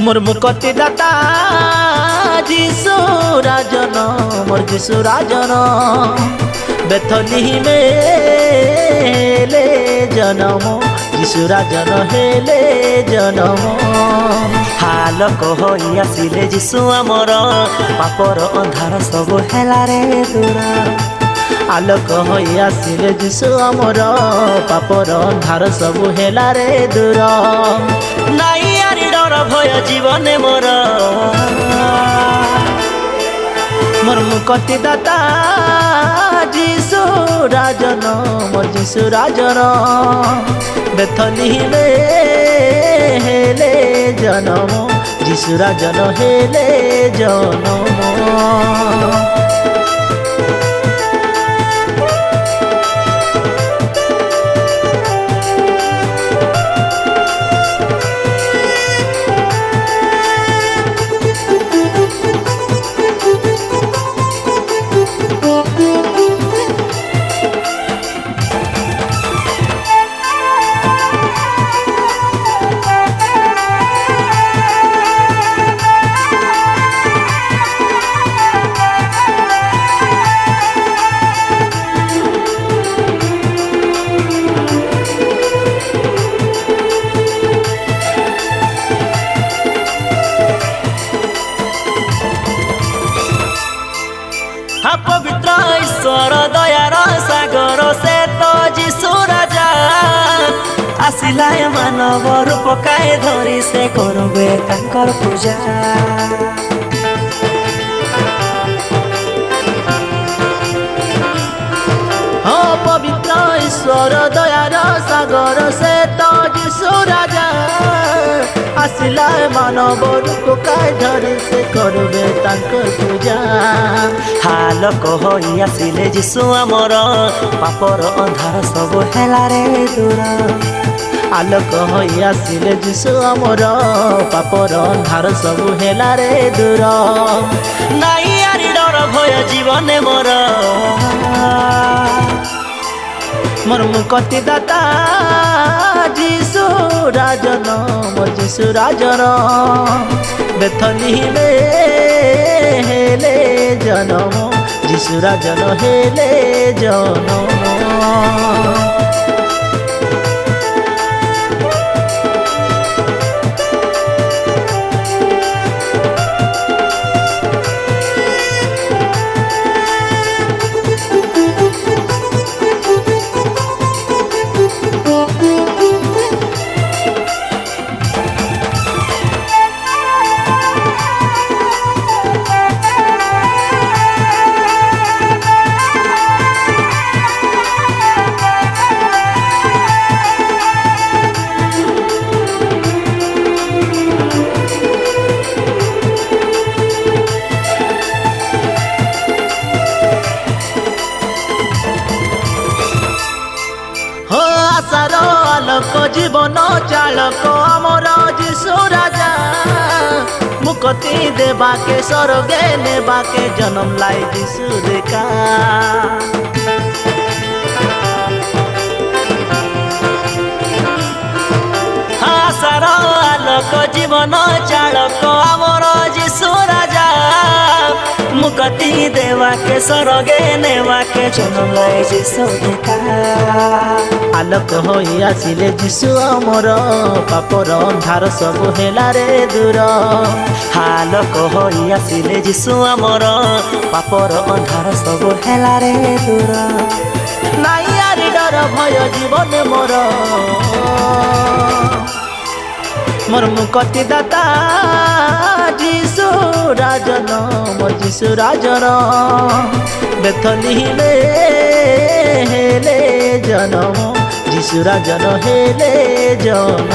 मोर मुक्ति दाता যিশু রাজন मोर যিশু রাজন बेथली में हेले जन्म যিশু রাজন हेले जन्म हाल कहि आसिले যিশু आमर पापर अंधार सब हेला रे दूर आलोक होई आसिले যিশু आमर पापर अंधार सब हेला रे दूर नाई आरी डर भय जीवन मोर मोर मुक्ति दाता যিশু राजन मोर যিশু राजन बेथली में हेले जन्म যিশু राजन हेले जन्म पवित्र ईश्वर दयार सागर से तो যিশু राजा आसिला मानव रूप काय धरी से करबे तांकर पूजा हाँ पवित्र ईश्वर दयार सागर से तो যিশু राजा आसिला मानव रूप काय धरी से करबे तांकर पूजा हाल कहि आसिले যিশু आमर पापर अंधार सब हेला रे दूर आलोक होई आसिले যিশু आमर पापर अंधार सब हेला रे दूर नाई आरी डर भय जीवन मोर मोर मुक्ति दाता যিশু राजन मोर যিশু राजन बेथली में हेले जन्म যিশু राजन हेले जन्म आलोक जीवन चालक आमर যিশু राजा मुक्ति देवा के स्वर्गे नेबा के जन्म लाई যিশু देखा आशार आलोक जीवन चालक आमर যিশু राजा मुक्ति देवा के स्वर्गे नेबा के जन्म लाई যিশু देखा आलोक होई आसिले যিশু आमर पापर अंधार सब हेला रे दूर आलोक होई आसिले যিশু आमर पापर अंधार सब हेला रे दूर नाई आरी डर भय जीवन मोर मोर मुक्ति दाता যিশু राजन मोर যিশু राजन बेथली में हेले जन्म যিশু राजन हेले जन्म।